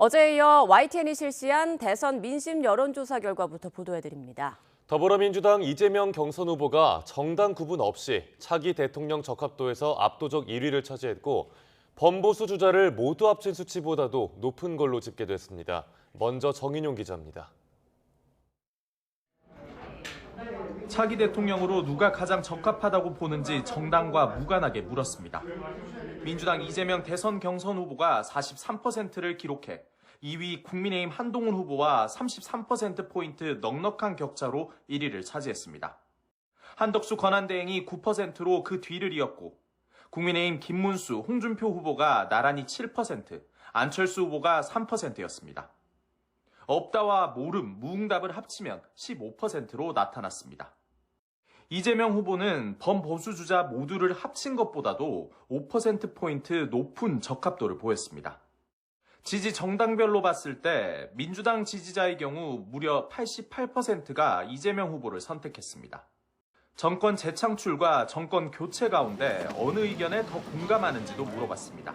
어제에 이어 YTN이 실시한 대선 민심 여론조사 결과부터 보도해드립니다. 더불어민주당 이재명 경선 후보가 정당 구분 없이 차기 대통령 적합도에서 압도적 1위를 차지했고 범보수 주자를 모두 합친 수치보다도 높은 걸로 집계됐습니다. 먼저 정인용 기자입니다. 차기 대통령으로 누가 가장 적합하다고 보는지 정당과 무관하게 물었습니다. 민주당 이재명 대선 경선 후보가 43%를 기록해 2위 국민의힘 한동훈 후보와 33%포인트 넉넉한 격차로 1위를 차지했습니다. 한덕수 권한대행이 9%로 그 뒤를 이었고 국민의힘 김문수, 홍준표 후보가 나란히 7%, 안철수 후보가 3%였습니다. 없다와 모름, 무응답을 합치면 15%로 나타났습니다. 이재명 후보는 범보수 주자 모두를 합친 것보다도 5%포인트 높은 적합도를 보였습니다. 지지 정당별로 봤을 때 민주당 지지자의 경우 무려 88%가 이재명 후보를 선택했습니다. 정권 재창출과 정권 교체 가운데 어느 의견에 더 공감하는지도 물어봤습니다.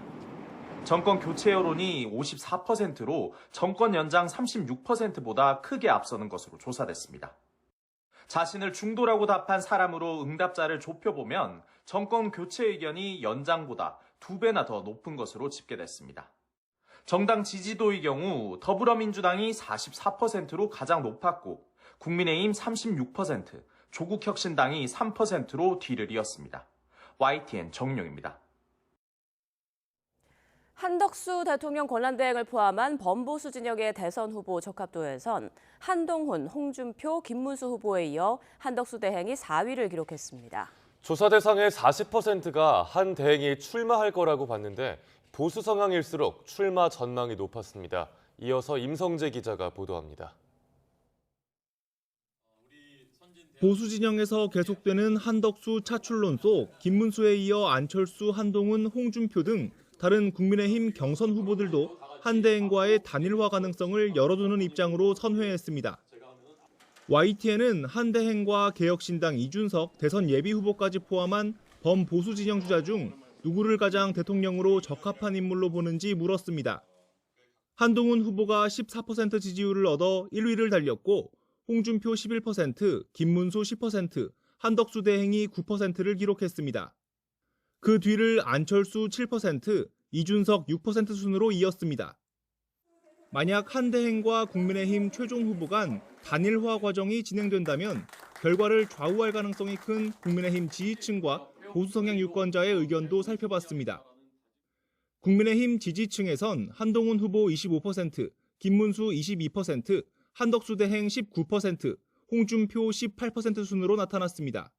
정권 교체 여론이 54%로 정권 연장 36%보다 크게 앞서는 것으로 조사됐습니다. 자신을 중도라고 답한 사람으로 응답자를 좁혀보면 정권 교체 의견이 연장보다 2배나 더 높은 것으로 집계됐습니다. 정당 지지도의 경우 더불어민주당이 44%로 가장 높았고 국민의힘 36%, 조국혁신당이 3%로 뒤를 이었습니다. YTN 정용입니다. 한덕수 대통령 권한대행을 포함한 범보수 진영의 대선 후보 적합도에선 한동훈, 홍준표, 김문수 후보에 이어 한덕수 대행이 4위를 기록했습니다. 조사 대상의 40%가 한 대행이 출마할 거라고 봤는데 보수 성향일수록 출마 전망이 높았습니다. 이어서 임성재 기자가 보도합니다. 보수 진영에서 계속되는 한덕수 차출론 속 김문수에 이어 안철수, 한동훈, 홍준표 등 다른 국민의힘 경선 후보들도 한 대행과의 단일화 가능성을 열어두는 입장으로 선회했습니다. YTN은 한 대행과 개혁신당 이준석 대선 예비후보까지 포함한 범보수 진영 주자 중 누구를 가장 대통령으로 적합한 인물로 보는지 물었습니다. 한동훈 후보가 14% 지지율을 얻어 1위를 달렸고 홍준표 11%, 김문수 10%, 한덕수 대행이 9%를 기록했습니다. 그 뒤를 안철수 7%, 이준석 6% 순으로 이었습니다. 만약 한 대행과 국민의힘 최종 후보 간 단일화 과정이 진행된다면 결과를 좌우할 가능성이 큰 국민의힘 지지층과 보수 성향 유권자의 의견도 살펴봤습니다. 국민의힘 지지층에선 한동훈 후보 25%, 김문수 22%, 한덕수 대행 19%, 홍준표 18% 순으로 나타났습니다.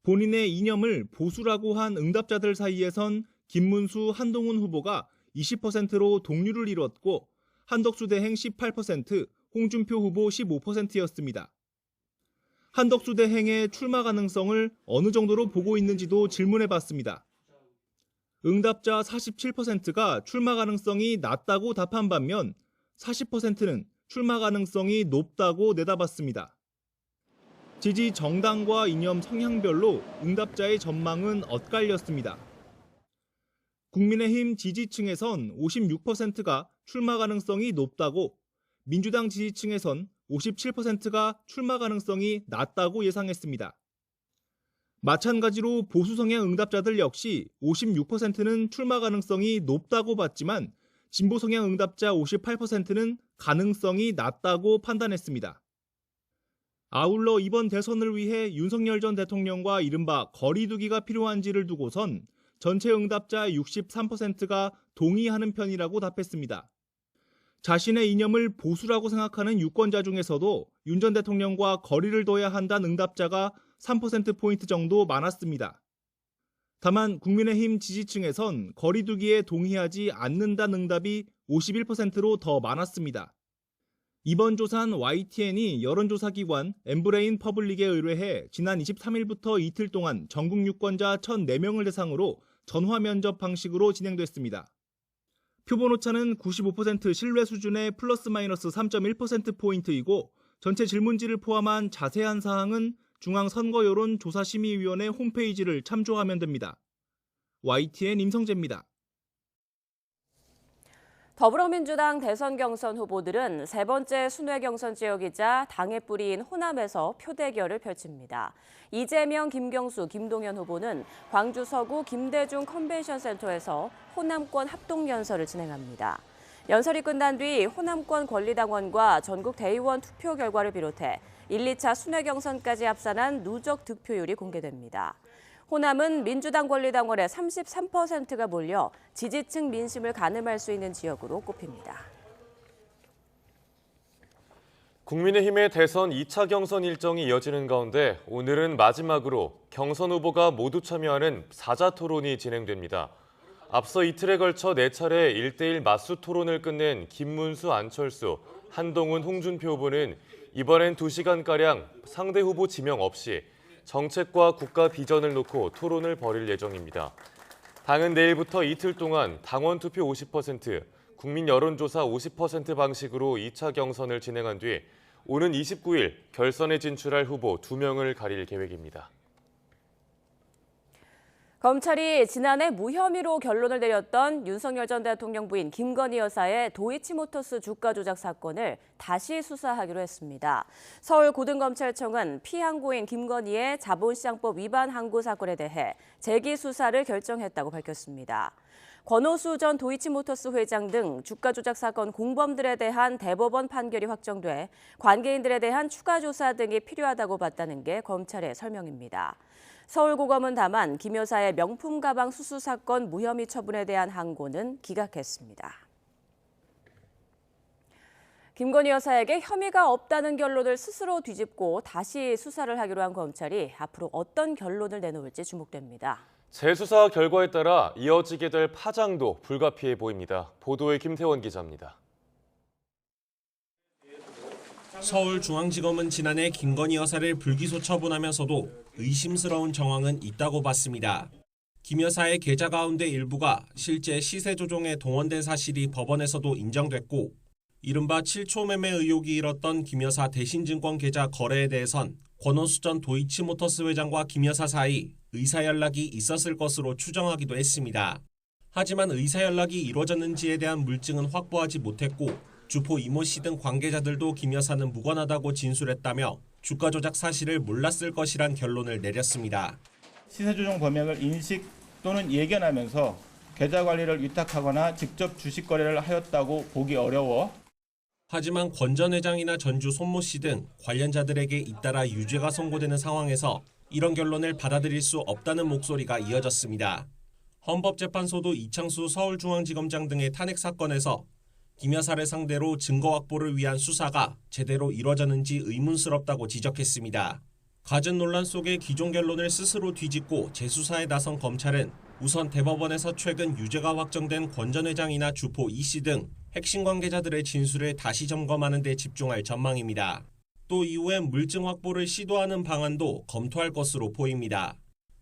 본인의 이념을 보수라고 한 응답자들 사이에선 김문수, 한동훈 후보가 20%로 동률을 이뤘고 한덕수 대행 18%, 홍준표 후보 15%였습니다. 한덕수 대행의 출마 가능성을 어느 정도로 보고 있는지도 질문해봤습니다. 응답자 47%가 출마 가능성이 낮다고 답한 반면 40%는 출마 가능성이 높다고 내다봤습니다. 지지 정당과 이념 성향별로 응답자의 전망은 엇갈렸습니다. 국민의힘 지지층에선 56%가 출마 가능성이 높다고, 민주당 지지층에선 57%가 출마 가능성이 낮다고 예상했습니다. 마찬가지로 보수 성향 응답자들 역시 56%는 출마 가능성이 높다고 봤지만 진보 성향 응답자 58%는 가능성이 낮다고 판단했습니다. 아울러 이번 대선을 위해 윤석열 전 대통령과 이른바 거리두기가 필요한지를 두고선 전체 응답자 63%가 동의하는 편이라고 답했습니다. 자신의 이념을 보수라고 생각하는 유권자 중에서도 윤 전 대통령과 거리를 둬야 한다는 응답자가 3%포인트 정도 많았습니다. 다만 국민의힘 지지층에선 거리두기에 동의하지 않는다는 응답이 51%로 더 많았습니다. 이번 조사는 YTN이 여론조사기관 엠브레인 퍼블릭에 의뢰해 지난 23일부터 이틀 동안 전국 유권자 1,004명을 대상으로 전화 면접 방식으로 진행됐습니다. 표본 오차는 95% 신뢰 수준의 플러스 마이너스 3.1%포인트이고 전체 질문지를 포함한 자세한 사항은 중앙선거여론조사심의위원회 홈페이지를 참조하면 됩니다. YTN 임성재입니다. 더불어민주당 대선 경선 후보들은 세 번째 순회 경선 지역이자 당의 뿌리인 호남에서 표대결을 펼칩니다. 이재명, 김경수, 김동연 후보는 광주 서구 김대중 컨벤션 센터에서 호남권 합동연설을 진행합니다. 연설이 끝난 뒤 호남권 권리당원과 전국 대의원 투표 결과를 비롯해 1, 2차 순회 경선까지 합산한 누적 득표율이 공개됩니다. 호남은 민주당 권리당원의 33%가 몰려 지지층 민심을 가늠할 수 있는 지역으로 꼽힙니다. 국민의힘의 대선 2차 경선 일정이 이어지는 가운데 오늘은 마지막으로 경선 후보가 모두 참여하는 사자토론이 진행됩니다. 앞서 이틀에 걸쳐 4차례 1대1 맞수 토론을 끝낸 김문수, 안철수, 한동훈, 홍준표 후보는 이번엔 2시간가량 상대 후보 지명 없이 정책과 국가 비전을 놓고 토론을 벌일 예정입니다. 당은 내일부터 이틀 동안 당원 투표 50%, 국민 여론조사 50% 방식으로 2차 경선을 진행한 뒤 오는 29일 결선에 진출할 후보 2명을 가릴 계획입니다. 검찰이 지난해 무혐의로 결론을 내렸던 윤석열 전 대통령 부인 김건희 여사의 도이치모터스 주가 조작 사건을 다시 수사하기로 했습니다. 서울고등검찰청은 피항고인 김건희의 자본시장법 위반 항고 사건에 대해 재기 수사를 결정했다고 밝혔습니다. 권오수 전 도이치모터스 회장 등 주가 조작 사건 공범들에 대한 대법원 판결이 확정돼 관계인들에 대한 추가 조사 등이 필요하다고 봤다는 게 검찰의 설명입니다. 서울고검은 다만 김 여사의 명품 가방 수수 사건 무혐의 처분에 대한 항고는 기각했습니다. 김건희 여사에게 혐의가 없다는 결론을 스스로 뒤집고 다시 수사를 하기로 한 검찰이 앞으로 어떤 결론을 내놓을지 주목됩니다. 재수사 결과에 따라 이어지게 될 파장도 불가피해 보입니다. 보도에 김태원 기자입니다. 서울중앙지검은 지난해 김건희 여사를 불기소 처분하면서도 의심스러운 정황은 있다고 봤습니다. 김 여사의 계좌 가운데 일부가 실제 시세 조종에 동원된 사실이 법원에서도 인정됐고 이른바 7초 매매 의혹이 일었던 김 여사 대신증권 계좌 거래에 대해선 권오수 전 도이치모터스 회장과 김 여사 사이 의사 연락이 있었을 것으로 추정하기도 했습니다. 하지만 의사 연락이 이루어졌는지에 대한 물증은 확보하지 못했고 주포 이모 씨 등 관계자들도 김 여사는 무관하다고 진술했다며 주가 조작 사실을 몰랐을 것이란 결론을 내렸습니다. 시세조정 범행을 인식 또는 예견하면서 계좌 관리를 위탁하거나 직접 주식 거래를 하였다고 보기 어려워. 하지만 권 전 회장이나 전주 손모 씨 등 관련자들에게 잇따라 유죄가 선고되는 상황에서 이런 결론을 받아들일 수 없다는 목소리가 이어졌습니다. 헌법재판소도 이창수 서울중앙지검장 등의 탄핵 사건에서 김 여사를 상대로 증거 확보를 위한 수사가 제대로 이뤄졌는지 의문스럽다고 지적했습니다. 갖은 논란 속에 기존 결론을 스스로 뒤집고 재수사에 나선 검찰은 우선 대법원에서 최근 유죄가 확정된 권 전 회장이나 주포 이 씨 등 핵심 관계자들의 진술을 다시 점검하는 데 집중할 전망입니다. 또 이후엔 물증 확보를 시도하는 방안도 검토할 것으로 보입니다.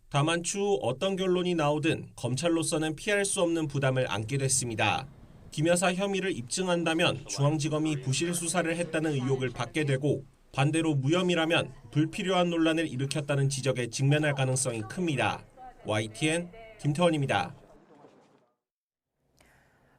다만 추후 어떤 결론이 나오든 검찰로서는 피할 수 없는 부담을 안게 됐습니다. 김 여사 혐의를 입증한다면 중앙지검이 부실 수사를 했다는 의혹을 받게 되고 반대로 무혐의라면 불필요한 논란을 일으켰다는 지적에 직면할 가능성이 큽니다. YTN 김태원입니다.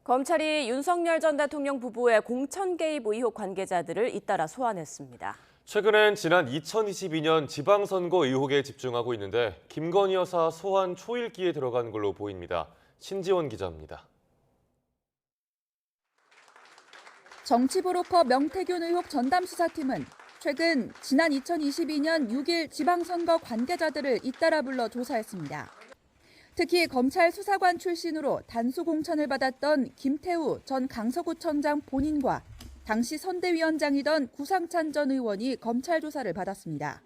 검찰이 윤석열 전 대통령 부부의 공천 개입 의혹 관계자들을 잇따라 소환했습니다. 최근엔 지난 2022년 지방선거 의혹에 집중하고 있는데 김건희 여사 소환 초읽기에 들어간 걸로 보입니다. 신지원 기자입니다. 정치브로커 명태균 의혹 전담수사팀은 최근 지난 2022년 6일 지방선거 관계자들을 잇따라 불러 조사했습니다. 특히 검찰 수사관 출신으로 단수 공천을 받았던 김태우 전 강서구청장 본인과 당시 선대위원장이던 구상찬 전 의원이 검찰 조사를 받았습니다.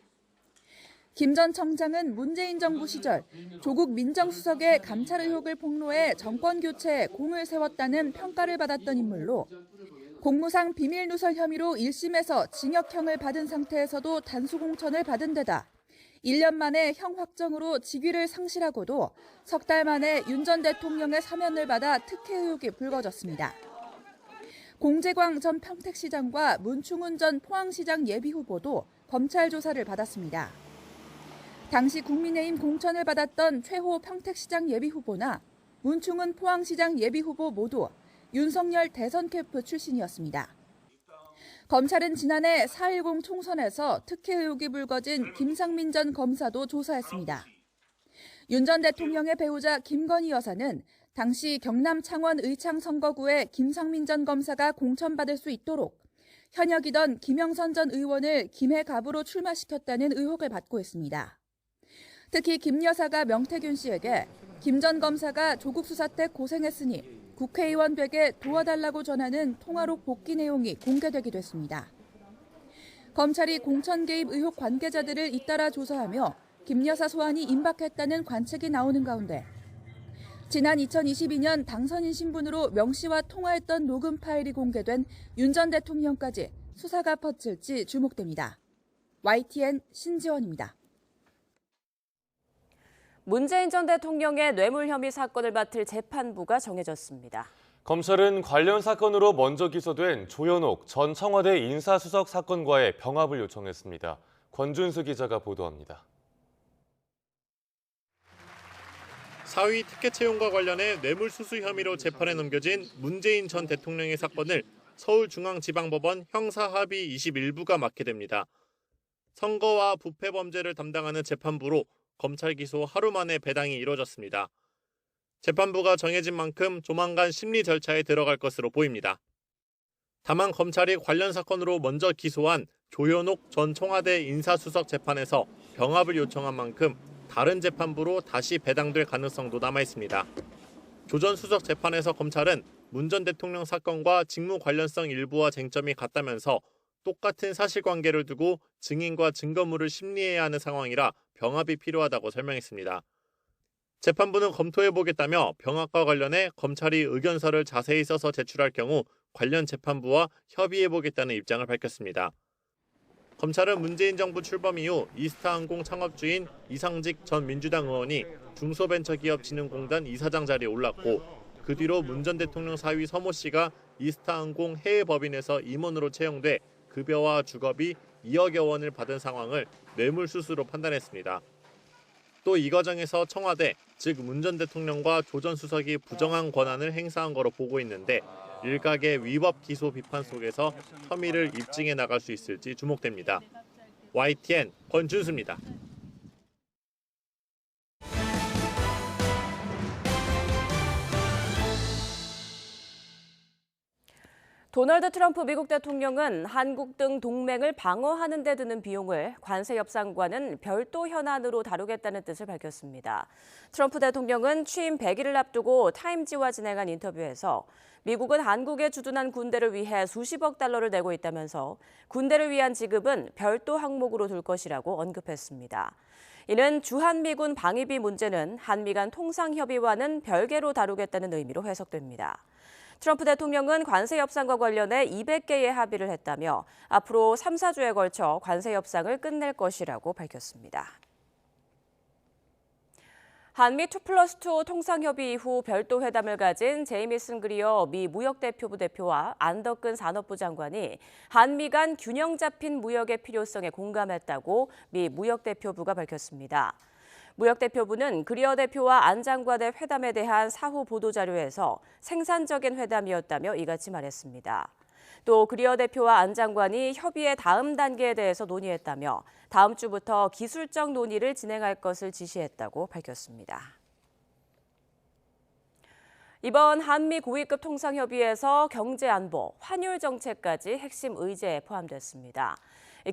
김 전 청장은 문재인 정부 시절 조국 민정수석의 감찰 의혹을 폭로해 정권 교체에 공을 세웠다는 평가를 받았던 인물로 공무상 비밀누설 혐의로 1심에서 징역형을 받은 상태에서도 단수 공천을 받은 데다 1년 만에 형 확정으로 직위를 상실하고도 석 달 만에 윤 전 대통령의 사면을 받아 특혜 의혹이 불거졌습니다. 공재광 전 평택시장과 문충훈 전 포항시장 예비후보도 검찰 조사를 받았습니다. 당시 국민의힘 공천을 받았던 최호 평택시장 예비후보나 문충훈 포항시장 예비후보 모두 윤석열 대선 캠프 출신이었습니다. 검찰은 지난해 4.10 총선에서 특혜 의혹이 불거진 김상민 전 검사도 조사했습니다. 윤 전 대통령의 배우자 김건희 여사는 당시 경남 창원 의창 선거구에 김상민 전 검사가 공천받을 수 있도록 현역이던 김영선 전 의원을 김해 갑으로 출마시켰다는 의혹을 받고 있습니다. 특히 김 여사가 명태균 씨에게 김 전 검사가 조국 수사 때 고생했으니 국회의원 되게 도와달라고 전하는 통화록 복귀 내용이 공개되기도 했습니다. 검찰이 공천 개입 의혹 관계자들을 잇따라 조사하며 김 여사 소환이 임박했다는 관측이 나오는 가운데 지난 2022년 당선인 신분으로 명 씨와 통화했던 녹음 파일이 공개된 윤 전 대통령까지 수사가 뻗칠지 주목됩니다. YTN 신지원입니다. 문재인 전 대통령의 뇌물 혐의 사건을 맡을 재판부가 정해졌습니다. 검찰은 관련 사건으로 먼저 기소된 조현옥 전 청와대 인사수석 사건과의 병합을 요청했습니다. 권준수 기자가 보도합니다. 사위 특혜 채용과 관련해 뇌물수수 혐의로 재판에 넘겨진 문재인 전 대통령의 사건을 서울중앙지방법원 형사합의 21부가 맡게 됩니다. 선거와 부패 범죄를 담당하는 재판부로 검찰 기소 하루 만에 배당이 이뤄졌습니다. 재판부가 정해진 만큼 조만간 심리 절차에 들어갈 것으로 보입니다. 다만 검찰이 관련 사건으로 먼저 기소한 조현옥 전 청와대 인사수석 재판에서 병합을 요청한 만큼 다른 재판부로 다시 배당될 가능성도 남아있습니다. 조 전 수석 재판에서 검찰은 문 전 대통령 사건과 직무 관련성 일부와 쟁점이 같다면서 똑같은 사실관계를 두고 증인과 증거물을 심리해야 하는 상황이라 병합이 필요하다고 설명했습니다. 재판부는 검토해보겠다며 병합과 관련해 검찰이 의견서를 자세히 써서 제출할 경우 관련 재판부와 협의해보겠다는 입장을 밝혔습니다. 검찰은 문재인 정부 출범 이후 이스타항공 창업주인 이상직 전 민주당 의원이 중소벤처기업진흥공단 이사장 자리에 올랐고 그 뒤로 문 전 대통령 사위 서모 씨가 이스타항공 해외법인에서 임원으로 채용돼 급여와 주거비 2억여 원을 받은 상황을 뇌물수수로 판단했습니다. 또 이 과정에서 청와대, 즉 문 전 대통령과 조 전 수석이 부정한 권한을 행사한 거로 보고 있는데 일각의 위법 기소 비판 속에서 혐의를 입증해 나갈 수 있을지 주목됩니다. YTN 권준수입니다. 도널드 트럼프 미국 대통령은 한국 등 동맹을 방어하는 데 드는 비용을 관세 협상과는 별도 현안으로 다루겠다는 뜻을 밝혔습니다. 트럼프 대통령은 취임 100일을 앞두고 타임지와 진행한 인터뷰에서 미국은 한국에 주둔한 군대를 위해 수십억 달러를 내고 있다면서 군대를 위한 지급은 별도 항목으로 둘 것이라고 언급했습니다. 이는 주한미군 방위비 문제는 한미 간 통상협의와는 별개로 다루겠다는 의미로 해석됩니다. 트럼프 대통령은 관세 협상과 관련해 200개의 합의를 했다며 앞으로 3, 4주에 걸쳐 관세 협상을 끝낼 것이라고 밝혔습니다. 한미 2+2 통상협의 이후 별도 회담을 가진 제이미슨 그리어 미 무역대표부 대표와 안덕근 산업부 장관이 한미 간 균형 잡힌 무역의 필요성에 공감했다고 미 무역대표부가 밝혔습니다. 무역대표부는 그리어 대표와 안 장관의 회담에 대한 사후 보도자료에서 생산적인 회담이었다며 이같이 말했습니다. 또 그리어 대표와 안 장관이 협의의 다음 단계에 대해서 논의했다며 다음 주부터 기술적 논의를 진행할 것을 지시했다고 밝혔습니다. 이번 한미 고위급 통상협의에서 경제안보, 환율 정책까지 핵심 의제에 포함됐습니다.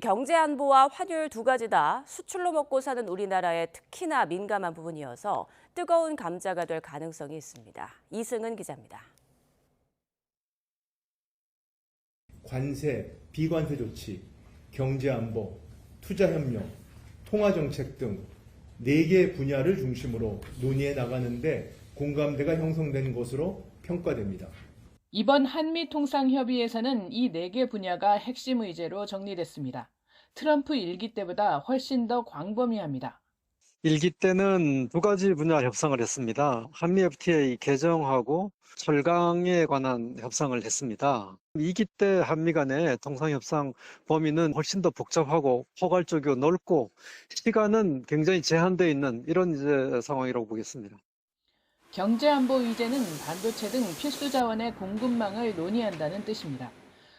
경제안보와 환율 두 가지 다 수출로 먹고 사는 우리나라에 특히나 민감한 부분이어서 뜨거운 감자가 될 가능성이 있습니다. 이승은 기자입니다. 관세, 비관세 조치, 경제안보, 투자협력, 통화정책 등 4개 분야를 중심으로 논의해 나가는데 공감대가 형성된 것으로 평가됩니다. 이번 한미 통상협의에서는 이 4개 분야가 핵심 의제로 정리됐습니다. 트럼프 1기 때보다 훨씬 더 광범위합니다. 1기 때는 2가지 분야 협상을 했습니다. 한미 FTA 개정하고 철강에 관한 협상을 했습니다. 2기 때 한미 간의 통상협상 범위는 훨씬 더 복잡하고 포괄적이고 넓고 시간은 굉장히 제한되어 있는 이런 이제 상황이라고 보겠습니다. 경제안보 의제는 반도체 등 필수 자원의 공급망을 논의한다는 뜻입니다.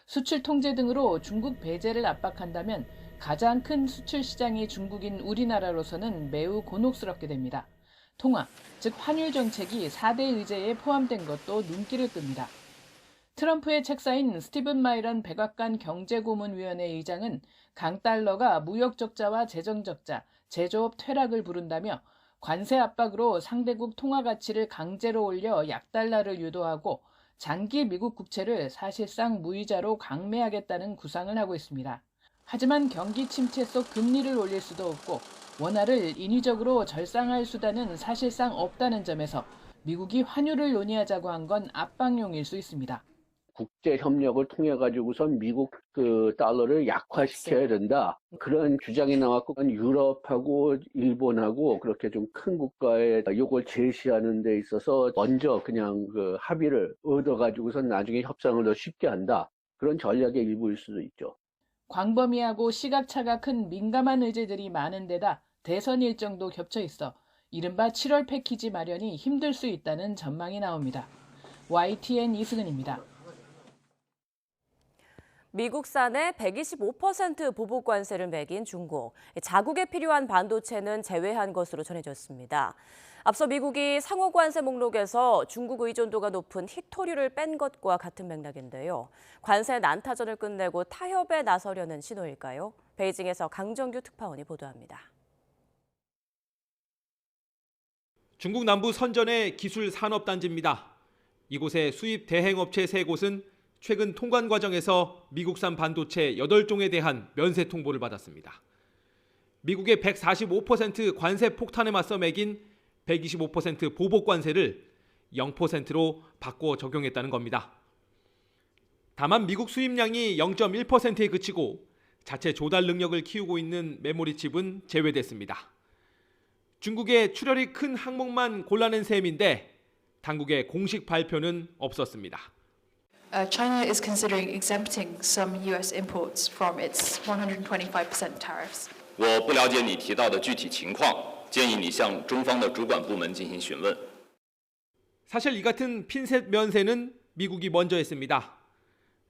수출 통제 등으로 중국 배제를 압박한다면 가장 큰 수출 시장이 중국인 우리나라로서는 매우 곤혹스럽게 됩니다. 통화, 즉 환율 정책이 4대 의제에 포함된 것도 눈길을 끕니다. 트럼프의 책사인 스티븐 마이런 백악관 경제고문위원회 의장은 강달러가 무역 적자와 재정 적자, 제조업 퇴락을 부른다며 관세 압박으로 상대국 통화 가치를 강제로 올려 약달러를 유도하고 장기 미국 국채를 사실상 무이자로 강매하겠다는 구상을 하고 있습니다. 하지만 경기 침체 속 금리를 올릴 수도 없고 원화를 인위적으로 절상할 수단은 사실상 없다는 점에서 미국이 환율을 논의하자고 한 건 압박용일 수 있습니다. 국제 협력을 통해 가지고선 미국 달러를 약화시켜야 된다. 그런 주장이 나왔고 유럽하고 일본하고 그렇게 좀 큰 국가에 이걸 제시하는 데 있어서 먼저 그냥 합의를 얻어 가지고선 나중에 협상을 더 쉽게 한다. 그런 전략의 일부일 수도 있죠. 광범위하고 시각차가 큰 민감한 의제들이 많은 데다 대선 일정도 겹쳐 있어 이른바 7월 패키지 마련이 힘들 수 있다는 전망이 나옵니다. YTN 이승은입니다. 미국산에 125% 보복 관세를 매긴 중국. 자국에 필요한 반도체는 제외한 것으로 전해졌습니다. 앞서 미국이 상호 관세 목록에서 중국 의존도가 높은 히토류를 뺀 것과 같은 맥락인데요. 관세 난타전을 끝내고 타협에 나서려는 신호일까요? 베이징에서 강정규 특파원이 보도합니다. 중국 남부 선전의 기술 산업단지입니다. 이곳의 수입 대행업체 3곳은 최근 통관 과정에서 미국산 반도체 8종에 대한 면세 통보를 받았습니다. 미국의 145% 관세 폭탄에 맞서 매긴 125% 보복 관세를 0%로 바꿔 적용했다는 겁니다. 다만 미국 수입량이 0.1%에 그치고 자체 조달 능력을 키우고 있는 메모리 칩은 제외됐습니다. 중국의 출혈이 큰 항목만 골라낸 셈인데 당국의 공식 발표는 없었습니다. China is considering exempting some U.S. imports from its 125% tariffs. 我不了解你提到的具体情况，建议你向中方的主管部门进行询问。 사실 이 같은 핀셋 면세는 미국이 먼저 했습니다.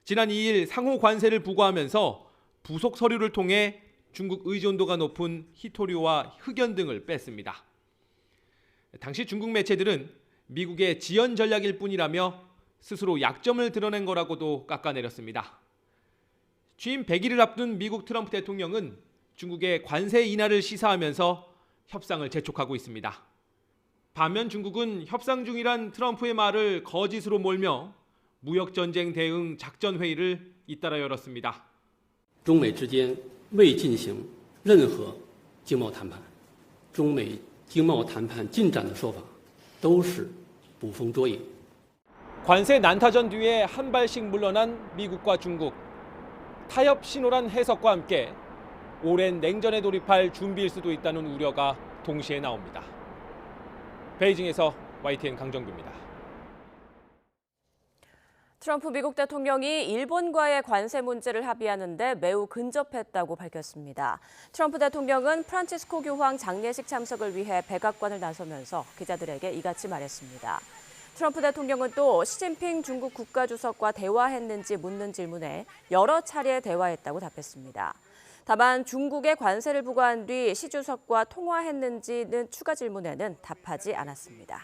지난 2일 상호 관세를 부과하면서 부속 서류를 통해 중국 의존도가 높은 히토류와 흑연 등을 뺐습니다. 당시 중국 매체들은 미국의 지연 전략일 뿐이라며 스스로 약점을 드러낸 거라고도 깎아내렸습니다. 취임 100일을 앞둔 미국 트럼프 대통령은 중국의 관세 인하를 시사하면서 협상을 재촉하고 있습니다. 반면 중국은 협상 중이란 트럼프의 말을 거짓으로 몰며 무역전쟁 대응 작전회의를 잇따라 열었습니다. 中美之间未进行任何经贸谈判，中美经贸谈判进展的说法都是捕风捉影。 관세 난타전 뒤에 한 발씩 물러난 미국과 중국. 타협 신호란 해석과 함께 오랜 냉전에 돌입할 준비일 수도 있다는 우려가 동시에 나옵니다. 베이징에서 YTN 강정규입니다. 트럼프 미국 대통령이 일본과의 관세 문제를 합의하는데 매우 근접했다고 밝혔습니다. 트럼프 대통령은 프란치스코 교황 장례식 참석을 위해 백악관을 나서면서 기자들에게 이같이 말했습니다. 트럼프 대통령은 또 시진핑 중국 국가주석과 대화했는지 묻는 질문에 여러 차례 대화했다고 답했습니다. 다만 중국에 관세를 부과한 뒤 시 주석과 통화했는지는 추가 질문에는 답하지 않았습니다.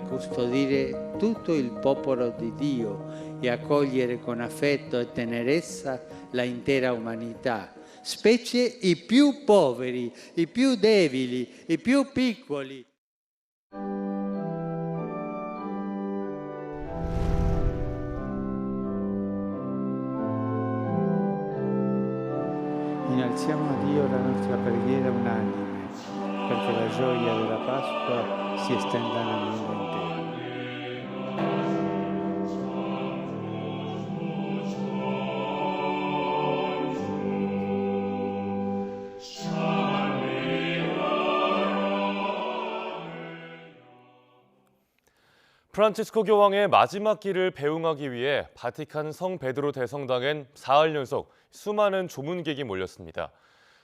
Custodire tutto il popolo di Dio e accogliere con affetto e tenerezza la intera umanità, specie i più poveri, i più deboli, i più piccoli. Innalziamo a Dio la nostra preghiera unanime, perché la gioia della Pasqua si estenda nel mondo intero. 프란치스코 교황의 마지막 길을 배웅하기 위해 바티칸 성 베드로 대성당엔 사흘 연속 수많은 조문객이 몰렸습니다.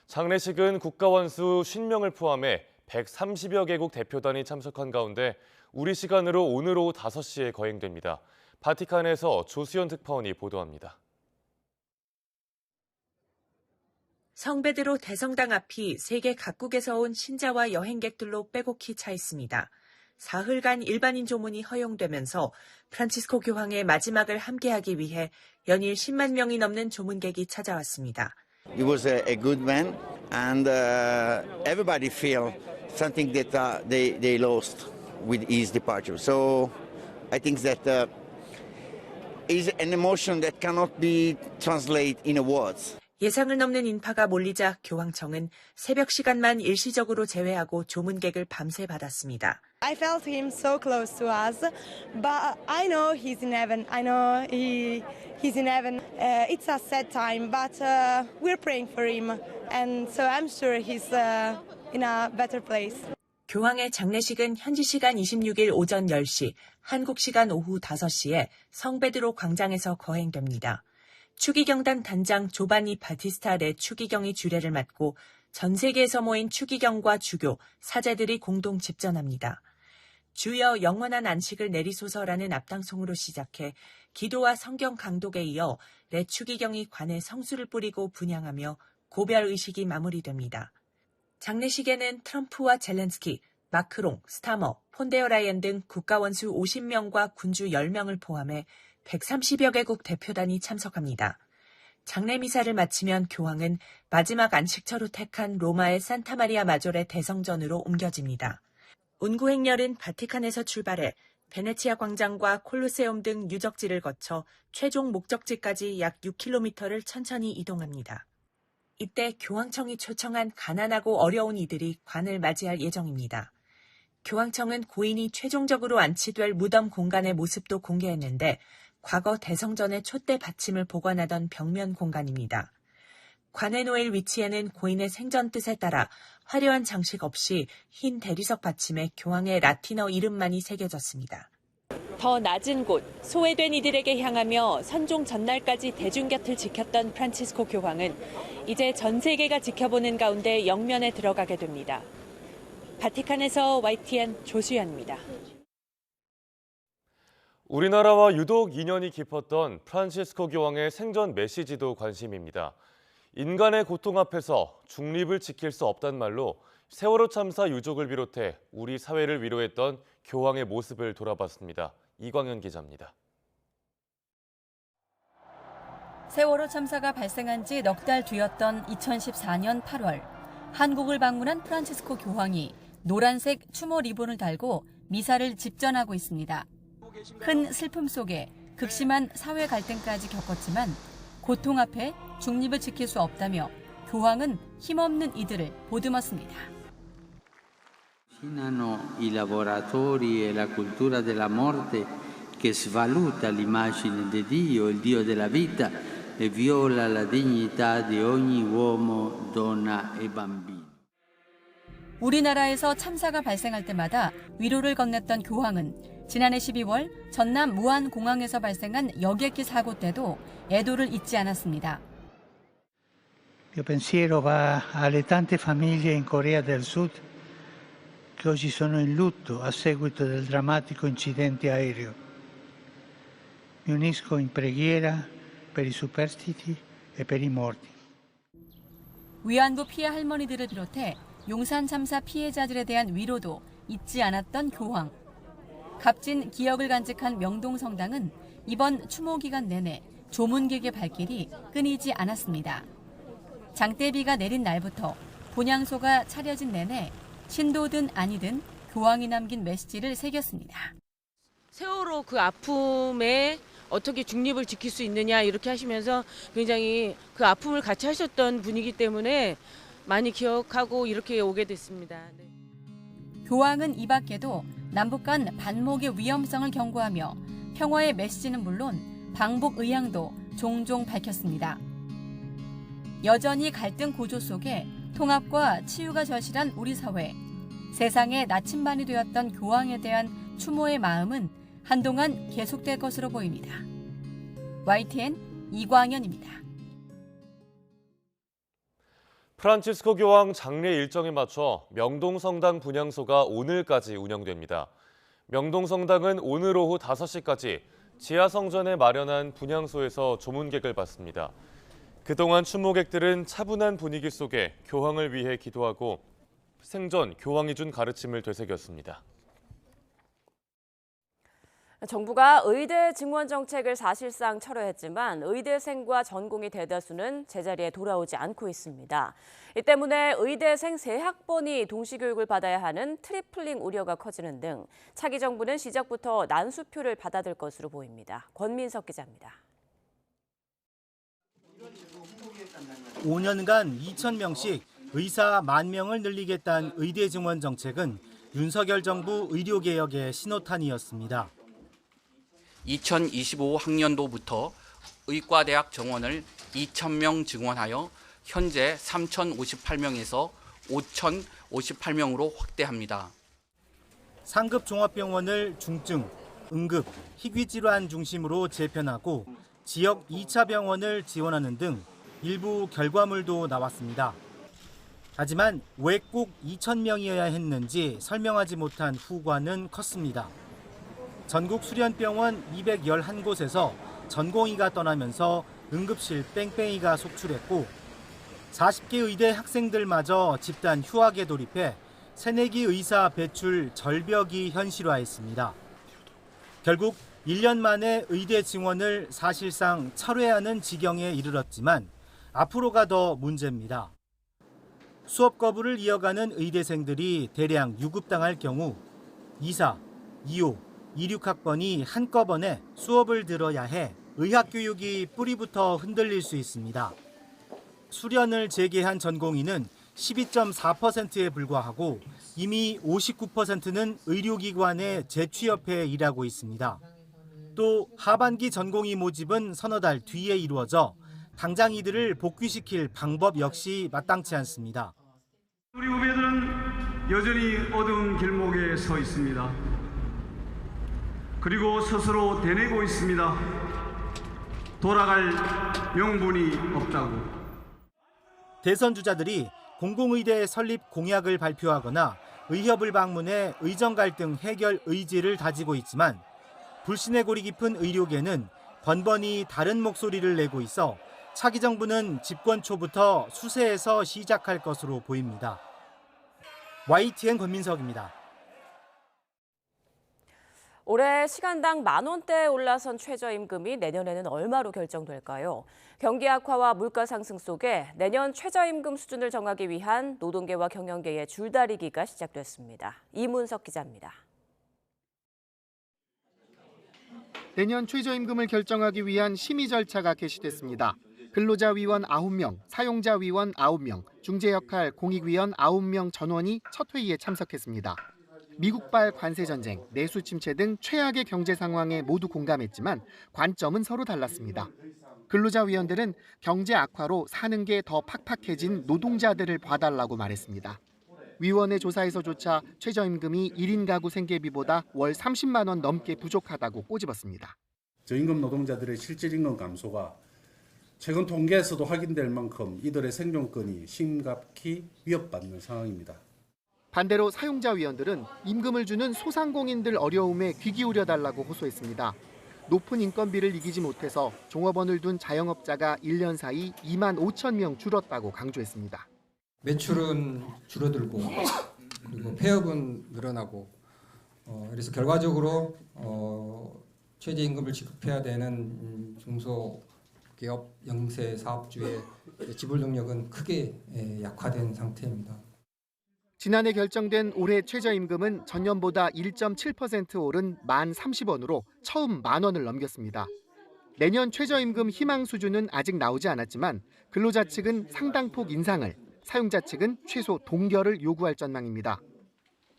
장례식은 국가원수 50명을 포함해 130여 개국 대표단이 참석한 가운데 우리 시간으로 오늘 오후 5시에 거행됩니다. 바티칸에서 조수연 특파원이 보도합니다. 성베드로 대성당 앞이 세계 각국에서 온 신자와 여행객들로 빼곡히 차 있습니다. 사흘간 일반인 조문이 허용되면서 프란치스코 교황의 마지막을 함께하기 위해 연일 10만 명이 넘는 조문객이 찾아왔습니다. He was a good man, and everybody feel something that they lost with his departure. So I think that is an emotion that cannot be translated in words. 예상을 넘는 인파가 몰리자 교황청은 새벽 시간만 일시적으로 제외하고 조문객을 밤새 받았습니다. I felt him so close to us, but I know he's in heaven. I know he's in heaven. It's a sad time, but we're praying for him, and so I'm sure he's in a better place. 교황의 장례식은 현지 시간 26일 오전 10시, 한국 시간 오후 5시에 성베드로 광장에서 거행됩니다. 추기경단 단장 조바니 바티스타 레 추기경이 주례를 맡고 전 세계에서 모인 추기경과 주교, 사제들이 공동 집전합니다. 주여 영원한 안식을 내리소서라는 앞당송으로 시작해 기도와 성경 강독에 이어 레 추기경이 관에 성수를 뿌리고 분향하며 고별 의식이 마무리됩니다. 장례식에는 트럼프와 젤렌스키, 마크롱, 스타머, 폰데어 라이언 등 국가원수 50명과 군주 10명을 포함해 130여 개국 대표단이 참석합니다. 장례 미사를 마치면 교황은 마지막 안식처로 택한 로마의 산타마리아 마조레 대성전으로 옮겨집니다. 운구 행렬은 바티칸에서 출발해 베네치아 광장과 콜로세움 등 유적지를 거쳐 최종 목적지까지 약 6km를 천천히 이동합니다. 이때 교황청이 초청한 가난하고 어려운 이들이 관을 맞이할 예정입니다. 교황청은 고인이 최종적으로 안치될 무덤 공간의 모습도 공개했는데 과거 대성전의 촛대 받침을 보관하던 벽면 공간입니다. 관에 놓일 위치에는 고인의 생전 뜻에 따라 화려한 장식 없이 흰 대리석 받침에 교황의 라틴어 이름만이 새겨졌습니다. 더 낮은 곳, 소외된 이들에게 향하며 선종 전날까지 대중 곁을 지켰던 프란치스코 교황은 이제 전 세계가 지켜보는 가운데 영면에 들어가게 됩니다. 바티칸에서 YTN 조수연입니다. 우리나라와 유독 인연이 깊었던 프란치스코 교황의 생전 메시지도 관심입니다. 인간의 고통 앞에서 중립을 지킬 수 없단 말로 세월호 참사 유족을 비롯해 우리 사회를 위로했던 교황의 모습을 돌아봤습니다. 이광현 기자입니다. 세월호 참사가 발생한 지 넉 달 뒤였던 2014년 8월, 한국을 방문한 프란치스코 교황이 노란색 추모 리본을 달고 미사를 집전하고 있습니다. 큰 슬픔 속에 극심한 사회 갈등까지 겪었지만 고통 앞에 중립을 지킬 수 없다며 교황은 힘없는 이들을 보듬었습니다. Fascinano i lavoratori e la cultura della morte che svaluta l'immagine di Dio, il Dio della vita, e viola la dignità di ogni uomo, donna e bambino. 우리나라에서 참사가 발생할 때마다 위로를 건넸던 교황은 지난해 12월 전남 무안공항에서 발생한 여객기 사고 때도 애도를 잊지 않았습니다. Il mio pensiero va alle tante famiglie in Corea del Sud che oggi sono in lutto a seguito del drammatico incidente aereo. Mi unisco in preghiera per i superstiti e per i morti. 위안부 피해 할머니들을 비롯해 용산 참사 피해자들에 대한 위로도 잊지 않았던 교황. 값진 기억을 간직한 명동성당은 이번 추모 기간 내내 조문객의 발길이 끊이지 않았습니다. 장대비가 내린 날부터 본향소가 차려진 내내 신도든 아니든 교황이 남긴 메시지를 새겼습니다. 세월호 그 아픔에 어떻게 중립을 지킬 수 있느냐 이렇게 하시면서 굉장히 그 아픔을 같이 하셨던 분이기 때문에 많이 기억하고 이렇게 오게 됐습니다. 네. 교황은 이 밖에도 남북 간 반목의 위험성을 경고하며 평화의 메시지는 물론 방북 의향도 종종 밝혔습니다. 여전히 갈등 고조 속에 통합과 치유가 절실한 우리 사회. 세상의 나침반이 되었던 교황에 대한 추모의 마음은 한동안 계속될 것으로 보입니다. YTN 이광현입니다. 프란치스코 교황 장례 일정에 맞춰 명동성당 분향소가 오늘까지 운영됩니다. 명동성당은 오늘 오후 5시까지 지하성전에 마련한 분향소에서 조문객을 받습니다. 그동안 추모객들은 차분한 분위기 속에 교황을 위해 기도하고 생전 교황이 준 가르침을 되새겼습니다. 정부가 의대 증원 정책을 사실상 철회했지만 의대생과 전공의 대다수는 제자리에 돌아오지 않고 있습니다. 이 때문에 의대생 세 학번이 동시교육을 받아야 하는 트리플링 우려가 커지는 등 차기 정부는 시작부터 난수표를 받아들 것으로 보입니다. 권민석 기자입니다. 5년간 2,000명씩 의사 10,000명을 늘리겠다는 의대 증원 정책은 윤석열 정부 의료개혁의 신호탄이었습니다. 2025 학년도부터 의과대학 정원을 2,000명 증원하여 현재 3,058명에서 5,058명으로 확대합니다. 상급 종합병원을 중증, 응급, 희귀질환 중심으로 재편하고 지역 2차 병원을 지원하는 등 일부 결과물도 나왔습니다. 하지만 왜 꼭 2,000명이어야 했는지 설명하지 못한 후과는 컸습니다. 전국 수련병원 211곳에서 전공의가 떠나면서 응급실 뺑뺑이가 속출했고 40개 의대 학생들마저 집단 휴학에 돌입해 새내기 의사 배출 절벽이 현실화했습니다. 결국 1년 만에 의대 증원을 사실상 철회하는 지경에 이르렀지만 앞으로가 더 문제입니다. 수업 거부를 이어가는 의대생들이 대량 유급당할 경우 2사, 2호, 26학번이 한꺼번에 수업을 들어야 해 의학교육이 뿌리부터 흔들릴 수 있습니다. 수련을 재개한 전공의는 12.4%에 불과하고 이미 59%는 의료기관에 재취업해 일하고 있습니다. 또 하반기 전공의 모집은 서너 달 뒤에 이루어져 당장 이들을 복귀시킬 방법 역시 마땅치 않습니다. 우리 후배들은 여전히 어두운 길목에 서 있습니다. 그리고 스스로 되뇌고 있습니다. 돌아갈 명분이 없다고. 대선 주자들이 공공의대 설립 공약을 발표하거나 의협을 방문해 의정 갈등 해결 의지를 다지고 있지만 불신의 골이 깊은 의료계는 번번이 다른 목소리를 내고 있어 차기 정부는 집권 초부터 수세에서 시작할 것으로 보입니다. YTN 권민석입니다. 올해 시간당 10,000원대에 올라선 최저임금이 내년에는 얼마로 결정될까요? 경기 악화와 물가 상승 속에 내년 최저임금 수준을 정하기 위한 노동계와 경영계의 줄다리기가 시작됐습니다. 이문석 기자입니다. 내년 최저임금을 결정하기 위한 심의 절차가 개시됐습니다. 근로자위원 9명, 사용자위원 9명, 중재역할 공익위원 9명 전원이 첫 회의에 참석했습니다. 미국발 관세전쟁, 내수 침체 등 최악의 경제 상황에 모두 공감했지만 관점은 서로 달랐습니다. 근로자위원들은 경제 악화로 사는 게 더 팍팍해진 노동자들을 봐달라고 말했습니다. 위원회 조사에서조차 최저임금이 1인 가구 생계비보다 월 30만 원 넘게 부족하다고 꼬집었습니다. 저임금 노동자들의 실질임금 감소가 최근 통계에서도 확인될 만큼 이들의 생존권이 심각히 위협받는 상황입니다. 반대로 사용자위원들은 임금을 주는 소상공인들 어려움에 귀 기울여달라고 호소했습니다. 높은 인건비를 이기지 못해서 종업원을 둔 자영업자가 1년 사이 2만 5천 명 줄었다고 강조했습니다. 매출은 줄어들고 그리고 폐업은 늘어나고 그래서 결과적으로 최저임금을 지급해야 되는 중소기업 영세 사업주의 지불 능력은 크게 약화된 상태입니다. 지난해 결정된 올해 최저임금은 전년보다 1.7% 오른 1,030원으로 처음 10,000원을 넘겼습니다. 내년 최저임금 희망 수준은 아직 나오지 않았지만 근로자 측은 상당폭 인상을, 사용자 측은 최소 동결을 요구할 전망입니다.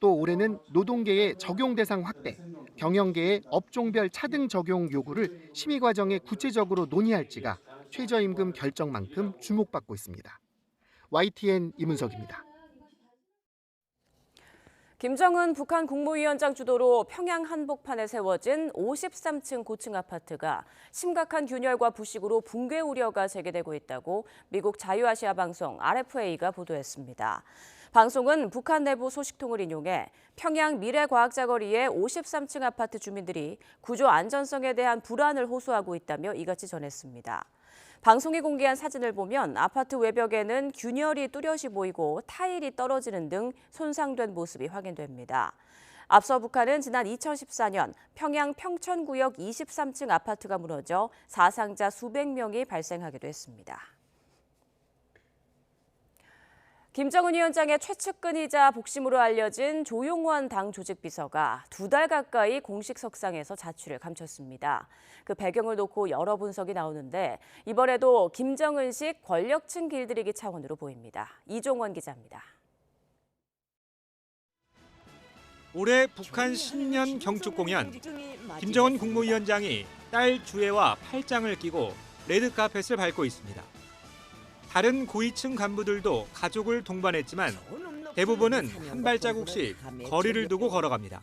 또 올해는 노동계의 적용 대상 확대, 경영계의 업종별 차등 적용 요구를 심의 과정에 구체적으로 논의할지가 최저임금 결정만큼 주목받고 있습니다. YTN 이문석입니다. 김정은 북한 국무위원장 주도로 평양 한복판에 세워진 53층 고층 아파트가 심각한 균열과 부식으로 붕괴 우려가 제기되고 있다고 미국 자유아시아 방송 RFA가 보도했습니다. 방송은 북한 내부 소식통을 인용해 평양 미래과학자거리의 53층 아파트 주민들이 구조 안전성에 대한 불안을 호소하고 있다며 이같이 전했습니다. 방송이 공개한 사진을 보면 아파트 외벽에는 균열이 뚜렷이 보이고 타일이 떨어지는 등 손상된 모습이 확인됩니다. 앞서 북한은 지난 2014년 평양 평천구역 23층 아파트가 무너져 사상자 수백 명이 발생하기도 했습니다. 김정은 위원장의 최측근이자 복심으로 알려진 조용원 당 조직비서가 2달 가까이 공식 석상에서 자취를 감췄습니다. 그 배경을 놓고 여러 분석이 나오는데 이번에도 김정은식 권력층 길들이기 차원으로 보입니다. 이종원 기자입니다. 올해 북한 신년 경축 공연, 김정은 국무위원장이 딸 주애와 팔짱을 끼고 레드카펫을 밟고 있습니다. 다른 고위층 간부들도 가족을 동반했지만 대부분은 한 발자국씩 거리를 두고 걸어갑니다.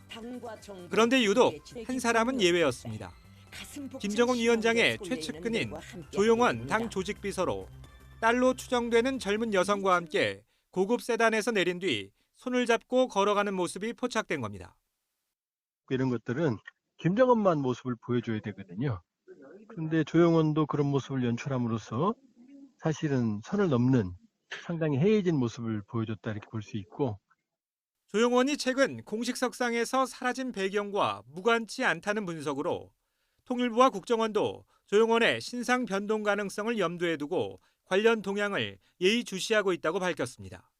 그런데 유독 한 사람은 예외였습니다. 김정은 위원장의 최측근인 조용원 당 조직비서로 딸로 추정되는 젊은 여성과 함께 고급 세단에서 내린 뒤 손을 잡고 걸어가는 모습이 포착된 겁니다. 이런 것들은 김정은만 모습을 보여줘야 되거든요. 그런데 조용원도 그런 모습을 연출함으로써 사실은 선을 넘는 상당히 해이해진 모습을 보여줬다 이렇게 볼 수 있고, 조용원이 최근 공식 석상에서 사라진 배경과 무관치 않다는 분석으로 통일부와 국정원도 조용원의 신상 변동 가능성을 염두에 두고 관련 동향을 예의주시하고 있다고 밝혔습니다.